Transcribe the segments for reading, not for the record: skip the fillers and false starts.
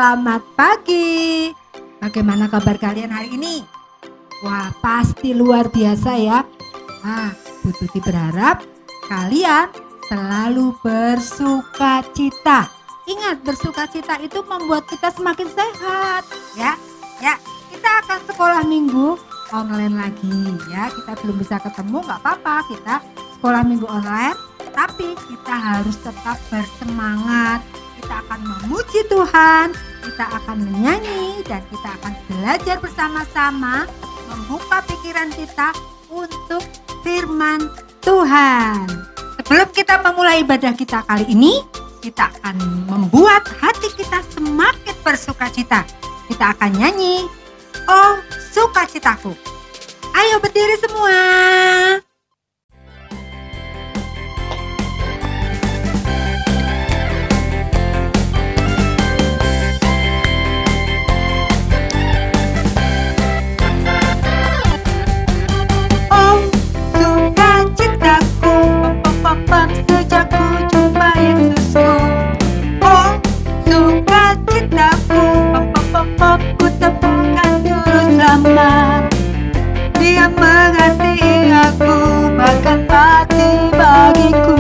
Selamat pagi. Bagaimana kabar kalian hari ini? Wah, pasti luar biasa ya. Bu Tuti berharap kalian selalu bersuka cita. Ingat, bersuka cita itu membuat kita semakin sehat ya. Kita akan sekolah minggu online lagi ya. Kita belum bisa ketemu, nggak apa-apa, kita sekolah minggu online, tapi kita harus tetap bersemangat. Kita akan memuji Tuhan, kita akan menyanyi, dan kita akan belajar bersama-sama membuka pikiran kita untuk firman Tuhan. Sebelum kita memulai ibadah kita kali ini, kita akan membuat hati kita semakin bersuka cita. Kita akan nyanyi, "Oh sukacitaku." Ayo berdiri semua. Sejak ku jumpa Yesusku, oh sukacitaku, ku temukan Juru Selamat. Dia mengasihi aku, bahkan mati bagiku.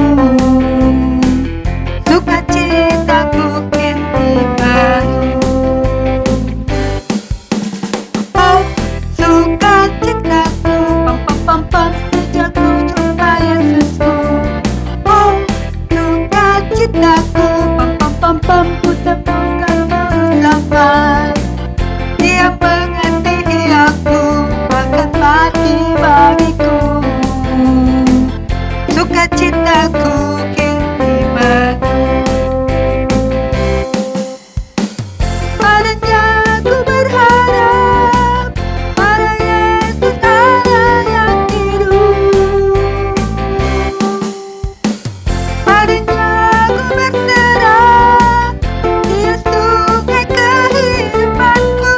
Sukacitaku kini baru. Oh sukacitaku, sejak ku jumpa Yesusku. Citaku, ku temukan Juru Selamat. Dia mengasihi aku, bahkan mati bagiku. Sukacitaku kini baru. Padanya ku berharap, pada Yesus Allah yang hidup. Padanya berserah, Dia sungai kehidupanku.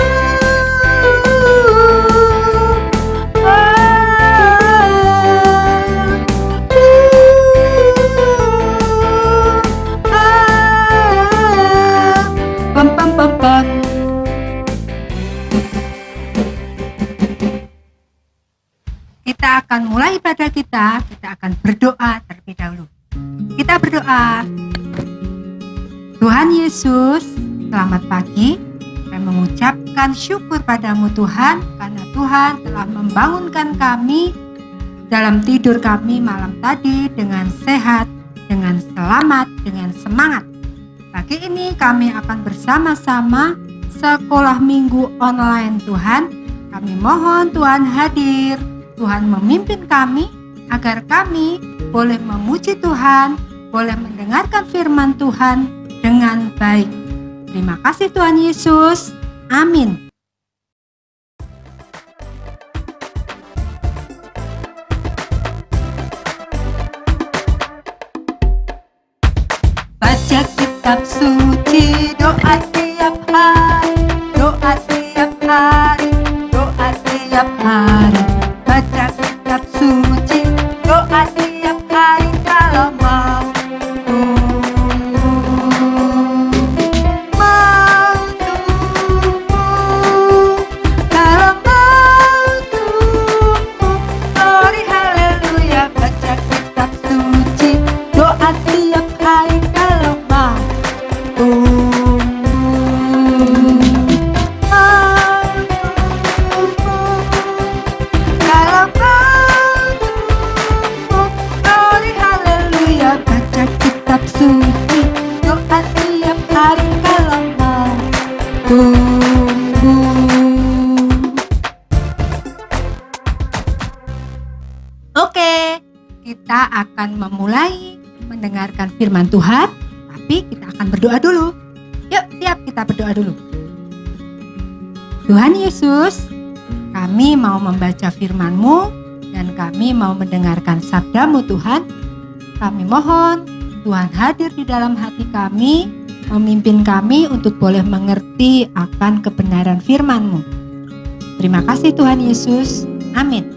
Kita akan mulai ibadah kita akan berdoa terlebih dahulu. Kita berdoa. Tuhan Yesus, selamat pagi. Kami mengucapkan syukur padamu Tuhan, karena Tuhan telah membangunkan kami dalam tidur kami malam tadi dengan sehat, dengan selamat, dengan semangat. Pagi ini kami akan bersama-sama sekolah minggu online Tuhan. Kami mohon Tuhan hadir, Tuhan memimpin kami agar kami boleh memuji Tuhan, boleh mendengarkan firman Tuhan dengan baik. Terima kasih Tuhan Yesus. Amin. Baca kitab suci, doa tiap hari, doa tiap hari, doa tiap hari. Baca kitab suci, doa tiap hari kalau mau glory haleluya. Baca kitab suci, doa tiap hari kalau mau glory haleluya. Baca kitab suci, doa tiap hari kalau mau tunggu. Oke, kita akan memulai mendengarkan firman Tuhan, tapi kita akan berdoa dulu. Yuk, siap, kita berdoa dulu. Tuhan Yesus, kami mau membaca firman-Mu dan kami mau mendengarkan sabda-Mu Tuhan. Kami mohon Tuhan hadir di dalam hati kami, memimpin kami untuk boleh mengerti akan kebenaran firman-Mu. Terima kasih Tuhan Yesus. Amin.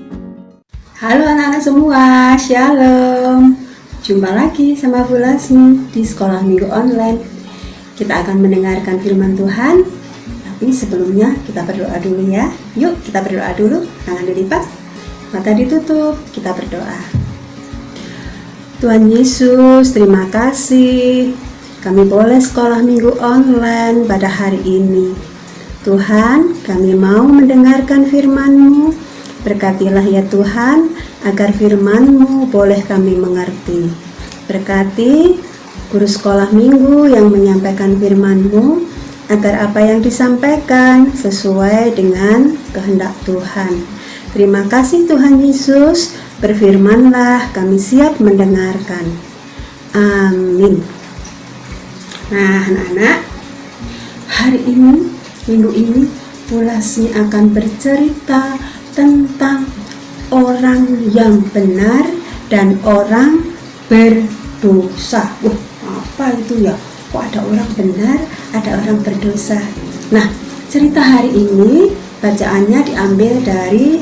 Halo anak-anak semua, Shalom. Jumpa lagi sama Bu Lasmi di Sekolah Minggu Online. kita akan mendengarkan firman Tuhan. Tapi sebelumnya kita berdoa dulu ya. Yuk kita berdoa dulu, tangan dilipat, mata ditutup, kita berdoa. Tuhan Yesus, terima kasih kami boleh sekolah minggu online pada hari ini. Tuhan, kami mau mendengarkan firman-Mu. Berkatilah ya Tuhan, agar firman-Mu boleh kami mengerti. Berkati guru sekolah minggu yang menyampaikan firman-Mu, agar apa yang disampaikan sesuai dengan kehendak Tuhan. Terima kasih Tuhan Yesus, berfirmanlah, kami siap mendengarkan. Amin. Nah anak-anak, hari ini, minggu ini, Pulasmi akan bercerita tentang orang yang benar dan orang berdosa. Apa itu ya? Kok ada orang benar, ada orang berdosa? Nah, cerita hari ini bacaannya diambil dari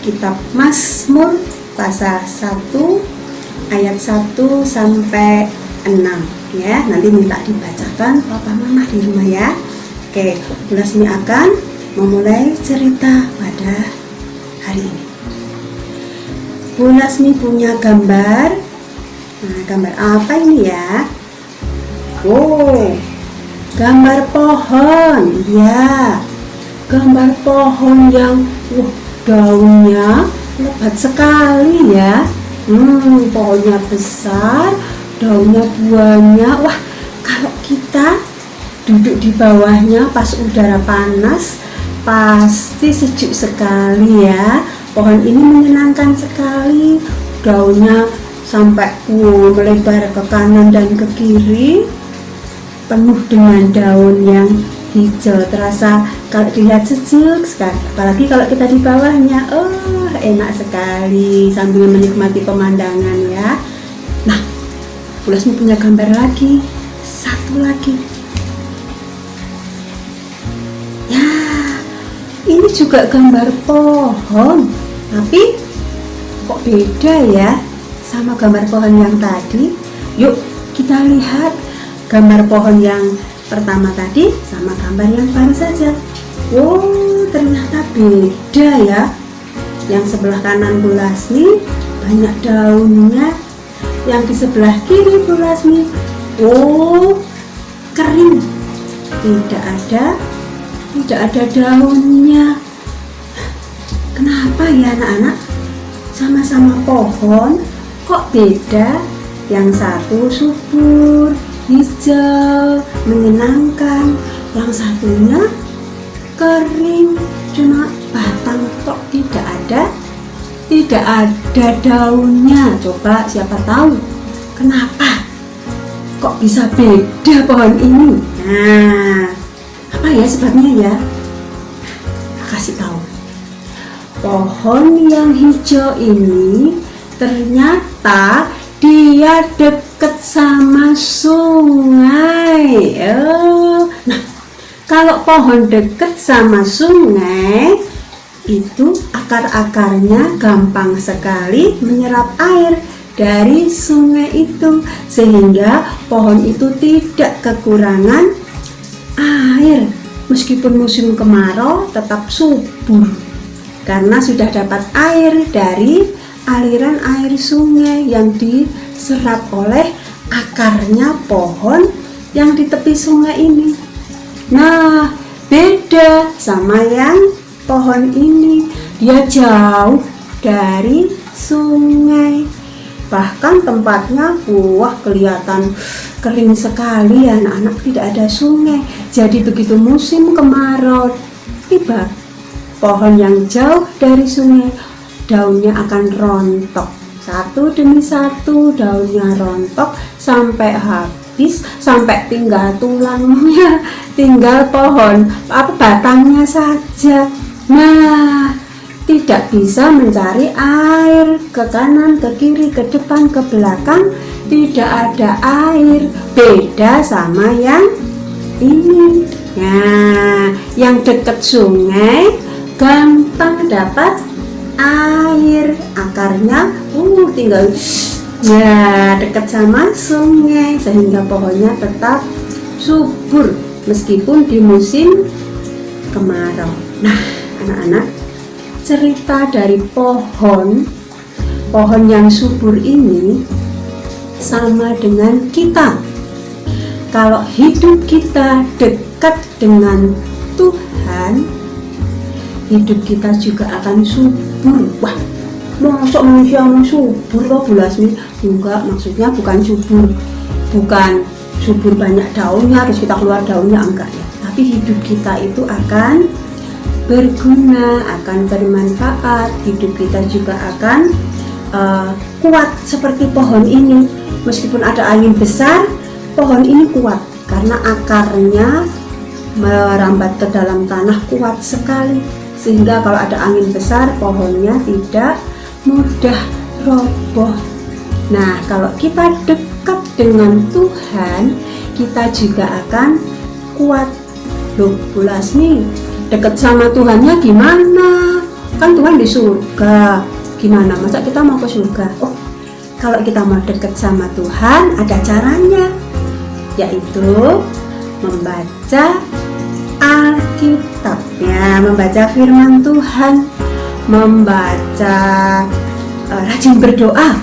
kitab Mazmur pasal 1 ayat 1 sampai 6 ya. Nanti minta dibacakan papa mama di rumah ya. Oke, Pulasmi akan memulai cerita pada hari ini. Pulasmi punya gambar. Nah, gambar apa ini ya? Oh, gambar pohon ya. Gambar pohon yang daunnya lebat sekali ya. Pohonnya besar, daunnya buahnya. Wah, kalau kita duduk di bawahnya pas udara panas, pasti sejuk sekali ya. Pohon ini menyenangkan sekali. Daunnya sampai melebar ke kanan dan ke kiri, penuh dengan daun yang hijau. Terasa kalau dilihat sejuk sekali. Apalagi kalau kita di bawahnya, enak sekali sambil menikmati pemandangan ya. Nah, Pulasmi punya gambar lagi, satu lagi. Ya, ini juga gambar pohon, tapi kok beda ya sama gambar pohon yang tadi. Yuk kita lihat gambar pohon yang pertama tadi sama gambar yang baru saja. Ternyata beda ya. Yang sebelah kanan Pulasmi banyak daunnya, yang di sebelah kiri Pulasmi kering, tidak ada daunnya. Kenapa ya anak-anak? Sama-sama pohon, kok beda? Yang satu subur, hijau, menyenangkan. Yang satunya kering, cuma batang, kok tidak ada daunnya. Coba siapa tahu kenapa kok bisa beda pohon ini? Nah, apa ya sebabnya ya? Kasih tahu. Pohon yang hijau ini ternyata dia dekat sama sungai. Nah, kalau pohon dekat sama sungai, itu akar-akarnya gampang sekali menyerap air dari sungai itu, sehingga pohon itu tidak kekurangan air. Meskipun musim kemarau tetap subur, karena sudah dapat air dari aliran air sungai yang diserap oleh akarnya pohon yang di tepi sungai ini. Nah, beda sama yang pohon ini, dia jauh dari sungai. Bahkan tempatnya kelihatan kering sekali ya anak-anak, tidak ada sungai. Jadi begitu musim kemarau tiba, pohon yang jauh dari sungai, daunnya akan rontok. Satu demi satu daunnya rontok sampai habis, sampai tinggal tulangnya, tinggal pohon batangnya saja. Nah, tidak bisa mencari air ke kanan, ke kiri, ke depan, ke belakang, tidak ada air. Beda sama yang ini. Nah, yang dekat sungai gampang dapat air, akarnya tinggal dekat sama sungai, sehingga pohonnya tetap subur meskipun di musim kemarau. Nah, anak-anak, cerita dari pohon yang subur ini sama dengan kita. Kalau hidup kita dekat dengan Tuhan, hidup kita juga akan subur. Wah, masa manusia mau subur loh Bu Lasmi? Enggak, maksudnya bukan subur banyak daunnya terus kita keluar daunnya, enggak ya. Tapi hidup kita itu akan berguna, akan bermanfaat. Hidup kita juga akan kuat seperti pohon ini. Meskipun ada angin besar, pohon ini kuat karena akarnya merambat ke dalam tanah kuat sekali, sehingga kalau ada angin besar pohonnya tidak mudah roboh. Nah, kalau kita dekat dengan Tuhan, kita juga akan kuat. Loh, Bu Lasmi, dekat sama Tuhannya gimana? Kan Tuhan di surga. Gimana? Masa kita mau ke surga? Oh, kalau kita mau dekat sama Tuhan ada caranya, yaitu membaca Alkitab, ya, membaca firman Tuhan, membaca rajin berdoa,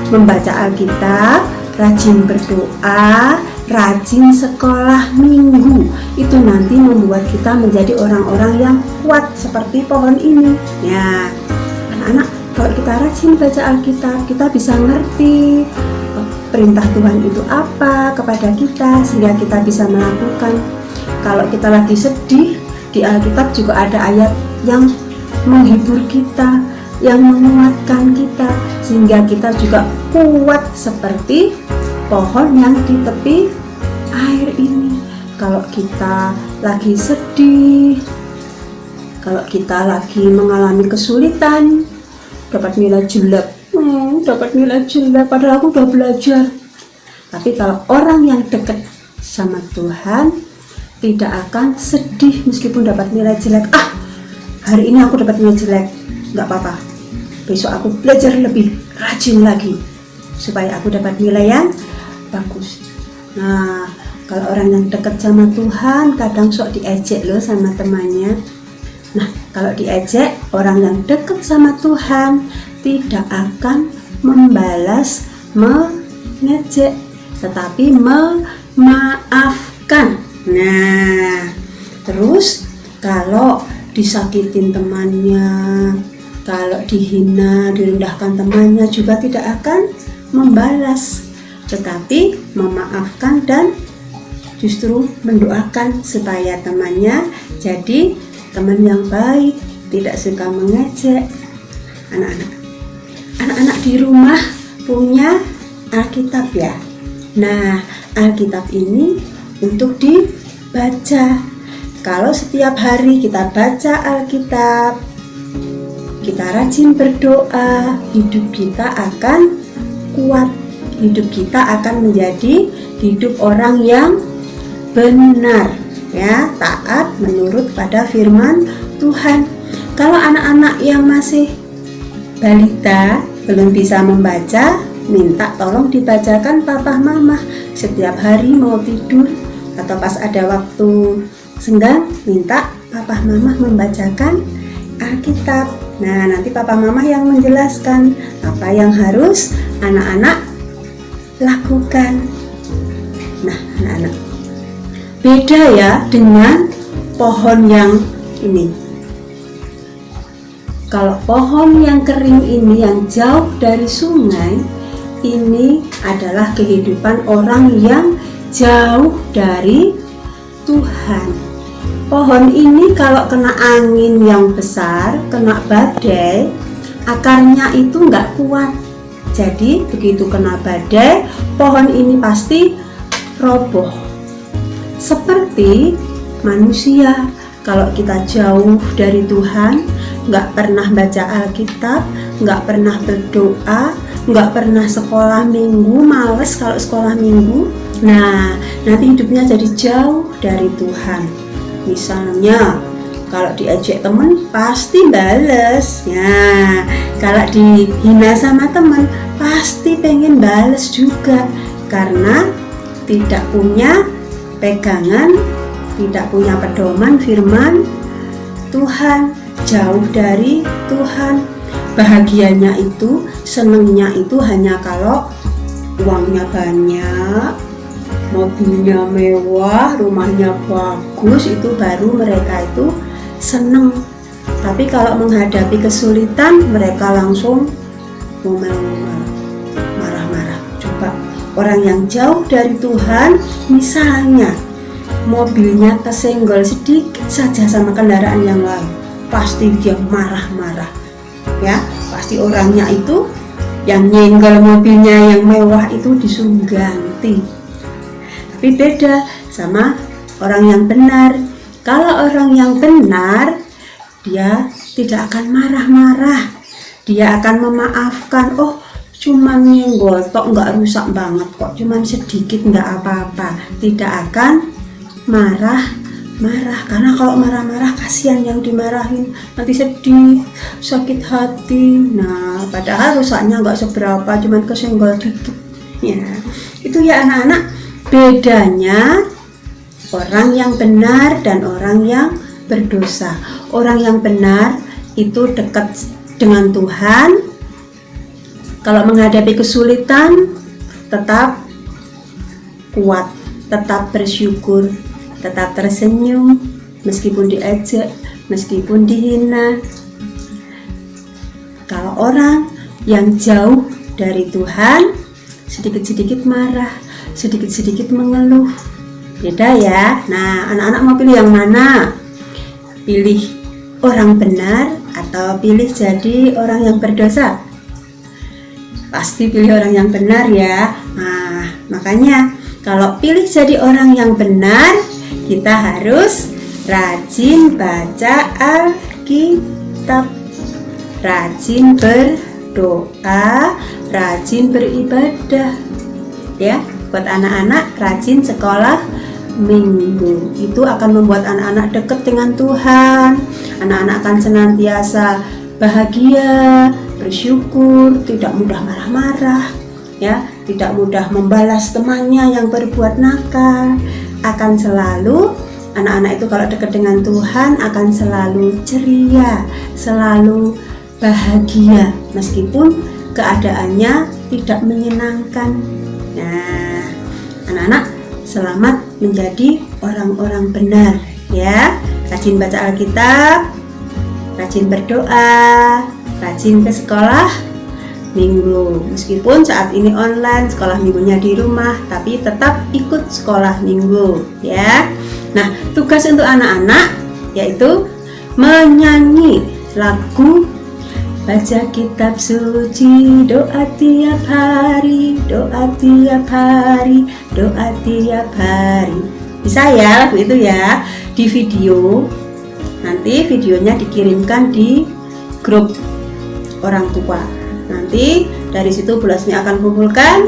membaca Alkitab, rajin berdoa, rajin sekolah minggu. Itu nanti membuat kita menjadi orang-orang yang kuat seperti pohon ini. Ya, anak-anak, kalau kita rajin baca Alkitab, kita bisa ngerti perintah Tuhan itu apa kepada kita, sehingga kita bisa melakukan. Kalau kita lagi sedih, di Alkitab juga ada ayat yang menghibur kita, yang menguatkan kita, sehingga kita juga kuat seperti pohon yang di tepi air ini. Kalau kita lagi sedih, kalau kita lagi mengalami kesulitan, dapat nilai jelek, padahal aku udah belajar. Tapi kalau orang yang dekat sama Tuhan tidak akan sedih meskipun dapat nilai jelek. Hari ini aku dapat nilai jelek, nggak apa-apa, besok aku belajar lebih rajin lagi supaya aku dapat nilai yang bagus. Nah, kalau orang yang dekat sama Tuhan kadang sok diejek loh sama temannya. Nah, kalau diejek, orang yang dekat sama Tuhan tidak akan membalas mengejek, tetapi memaafkan. Nah, terus kalau disakitin temannya, kalau dihina, direndahkan temannya juga tidak akan membalas, tetapi memaafkan dan justru mendoakan supaya temannya jadi teman yang baik, tidak suka mengejek. Anak-anak di rumah punya Alkitab ya. Nah, Alkitab ini untuk dibaca. Kalau setiap hari kita baca Alkitab, kita rajin berdoa, hidup kita akan kuat. Hidup kita akan menjadi hidup orang yang benar, ya, taat menurut pada firman Tuhan. Kalau anak-anak yang masih balita belum bisa membaca, minta tolong dibacakan papa mama setiap hari mau tidur atau pas ada waktu senggang, minta papa mama membacakan Alkitab. Nah, nanti papa mama yang menjelaskan apa yang harus anak-anak lakukan. Nah, anak-anak, beda ya dengan pohon yang ini. Kalau pohon yang kering ini yang jauh dari sungai, ini adalah kehidupan orang yang jauh dari Tuhan. Pohon ini kalau kena angin yang besar, kena badai, akarnya itu nggak kuat. Jadi begitu kena badai, pohon ini pasti roboh. Seperti manusia, kalau kita jauh dari Tuhan, nggak pernah baca Alkitab, nggak pernah berdoa, nggak pernah sekolah minggu, males kalau sekolah minggu, nah nanti hidupnya jadi jauh dari Tuhan. Misalnya kalau diajak teman pasti bales, ya. Kalau dihina sama teman pasti pengen bales juga, karena tidak punya pegangan, tidak punya pedoman firman Tuhan, jauh dari Tuhan. Bahagianya itu, senengnya itu hanya kalau uangnya banyak, mobilnya mewah, rumahnya bagus, itu baru mereka itu seneng. Tapi kalau menghadapi kesulitan, mereka langsung ngomel-ngomel, marah-marah. Coba orang yang jauh dari Tuhan, misalnya mobilnya kesenggol sedikit saja sama kendaraan yang lain, pasti dia marah-marah. Ya, pasti orangnya itu yang nyenggol mobilnya yang mewah itu disuruh ganti. Tapi beda sama orang yang benar. Kalau orang yang benar, dia tidak akan marah-marah. Dia akan memaafkan. Oh, cuman nyenggol tok, nggak rusak banget kok, cuman sedikit, nggak apa-apa. Tidak akan marah-marah, karena kalau marah-marah kasihan yang dimarahin, nanti sedih, sakit hati. Nah, padahal rusaknya nggak seberapa, cuman kesenggol dikit. Ya, itu ya anak-anak, bedanya orang yang benar dan orang yang berdosa. Orang yang benar itu dekat dengan Tuhan. Kalau menghadapi kesulitan, tetap kuat, tetap bersyukur, tetap tersenyum, meskipun diejek, meskipun dihina. Kalau orang yang jauh dari Tuhan, sedikit-sedikit marah, sedikit-sedikit mengeluh. Beda ya. Nah, anak-anak mau pilih yang mana? Pilih orang benar atau pilih jadi orang yang berdosa? Pasti pilih orang yang benar ya. Nah, makanya kalau pilih jadi orang yang benar, kita harus rajin baca Alkitab, rajin berdoa, rajin beribadah. Ya, buat anak-anak rajin sekolah minggu. Itu akan membuat anak-anak dekat dengan Tuhan. Anak-anak akan senantiasa bahagia, bersyukur, tidak mudah marah-marah, ya, tidak mudah membalas temannya yang berbuat nakal. Akan selalu anak-anak itu kalau dekat dengan Tuhan akan selalu ceria, selalu bahagia meskipun keadaannya tidak menyenangkan. Nah, anak-anak selamat menjadi orang-orang benar ya. Rajin baca Alkitab, rajin berdoa, rajin ke sekolah minggu. Meskipun saat ini online, sekolah minggunya di rumah, tapi tetap ikut sekolah minggu ya. Nah, tugas untuk anak-anak yaitu menyanyi lagu, baca kitab suci, doa tiap hari, doa tiap hari, doa tiap hari. Bisa ya lagu itu ya, di video. Nanti videonya dikirimkan di grup orang tua. Nanti dari situ Bu Lasmi akan kumpulkan,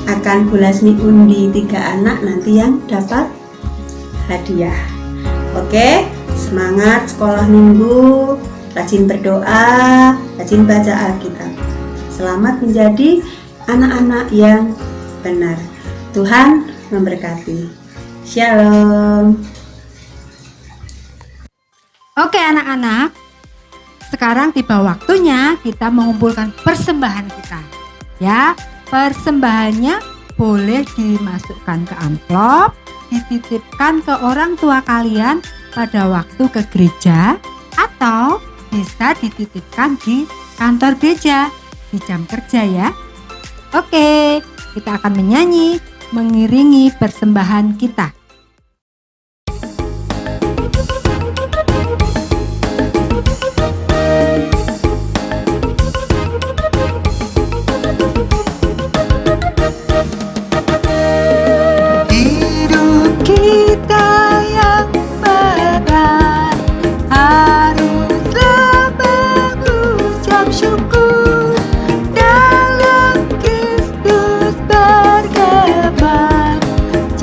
akan Bu Lasmi undi 3 anak nanti yang dapat hadiah. Oke, semangat sekolah minggu, rajin berdoa, rajin baca Alkitab. Selamat menjadi anak-anak yang benar. Tuhan memberkati. Shalom. Oke anak-anak, sekarang tiba waktunya kita mengumpulkan persembahan kita. Ya, persembahannya boleh dimasukkan ke amplop, dititipkan ke orang tua kalian pada waktu ke gereja, atau bisa dititipkan di kantor gereja di jam kerja ya. Oke, kita akan menyanyi mengiringi persembahan kita.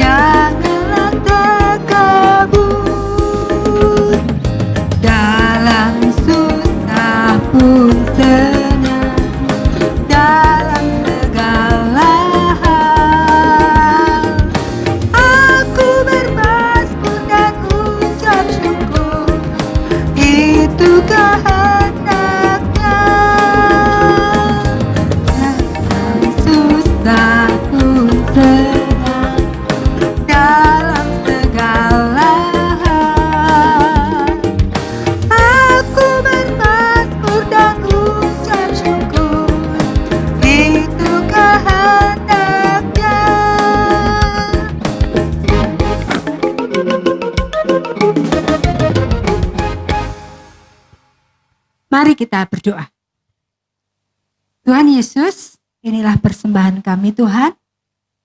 Janganlah kehendaknya. Dalam susah pun senang, dalam segala hal aku bermasmur dan ucap syukur, itu kehendaknya. Mari kita berdoa. Tuhan Yesus, inilah persembahan kami Tuhan,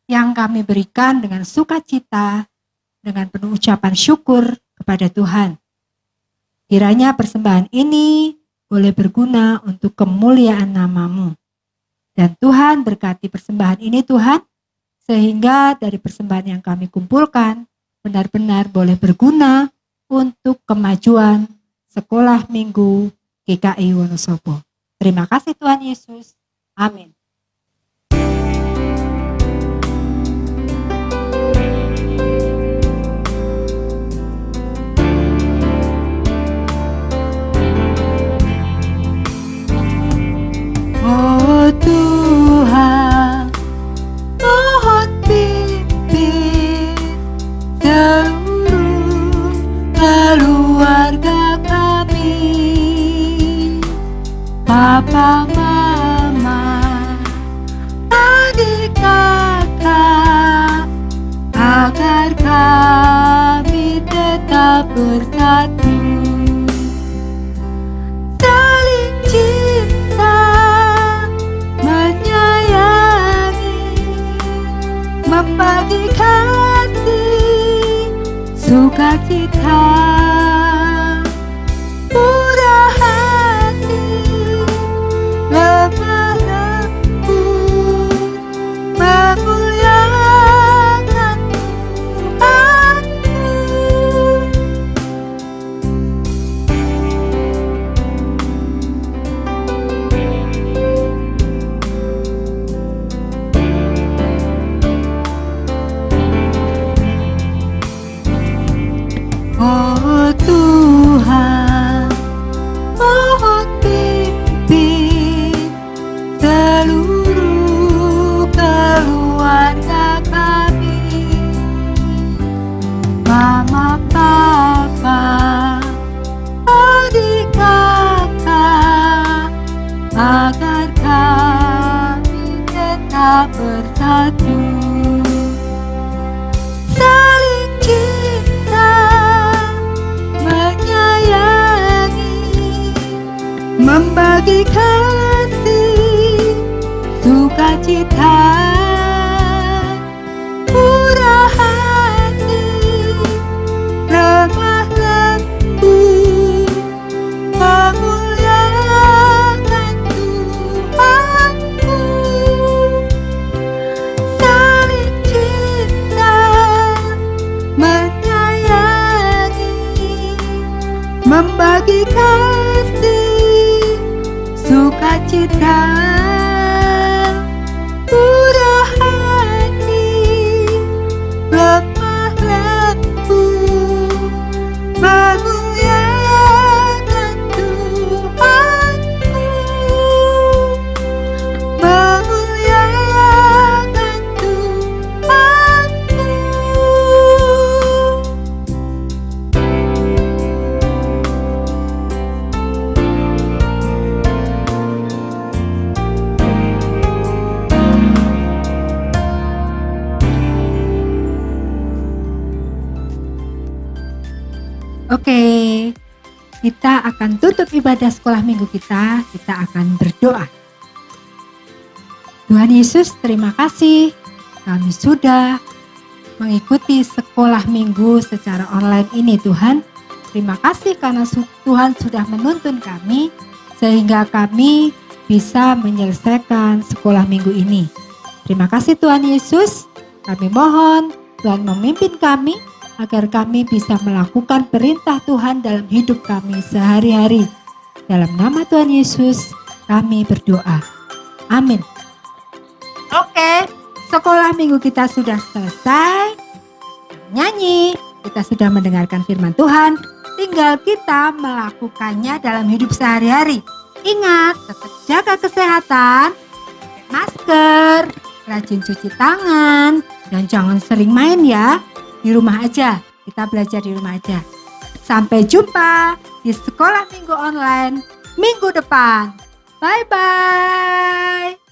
yang kami berikan dengan sukacita, dengan penuh ucapan syukur kepada Tuhan. Kiranya persembahan ini boleh berguna untuk kemuliaan nama-Mu. Dan Tuhan berkati persembahan ini Tuhan, sehingga dari persembahan yang kami kumpulkan, benar-benar boleh berguna untuk kemajuan Sekolah Minggu GKI Wonosobo. Terima kasih Tuhan Yesus. Amin. Oh Tuhan, mohon pimpin seluruh keluarga kami, Papa, Mama, adik kakak, agar kami tetap bersatu, saling cinta, menyayangi, membagi kasih, sukacita, murah hati, lemah lembut, memuliakan Tuhan-Mu. Oh Tuhan, mohon pimpin seluruh keluarga kami, Mama, Papa, adik kakak, agar kami tetap bersatu, saling cinta, menyayangi, membagi kasih, sukacita, murah hati, lemah lembut, memuliakan Tuhan-Mu, saling cinta, menyayangi, membagi kasih, sukacita, murah hati, lemah lembut, memuliakan Tuhan-Mu, memuliakan Tuhan-Mu. Oke, kita akan tutup ibadah sekolah minggu kita akan berdoa. Tuhan Yesus, terima kasih kami sudah mengikuti sekolah minggu secara online ini Tuhan. Terima kasih karena Tuhan sudah menuntun kami sehingga kami bisa menyelesaikan sekolah minggu ini. Terima kasih Tuhan Yesus, kami mohon Tuhan memimpin kami agar kami bisa melakukan perintah Tuhan dalam hidup kami sehari-hari. Dalam nama Tuhan Yesus kami berdoa. Amin. Oke, sekolah minggu kita sudah selesai. Nyanyi, kita sudah mendengarkan firman Tuhan. tinggal kita melakukannya dalam hidup sehari-hari. Ingat, tetap jaga kesehatan, pakai masker, rajin cuci tangan, dan jangan sering main ya. Di rumah aja, kita belajar di rumah aja. Sampai jumpa di Sekolah Minggu Online minggu depan. Bye-bye.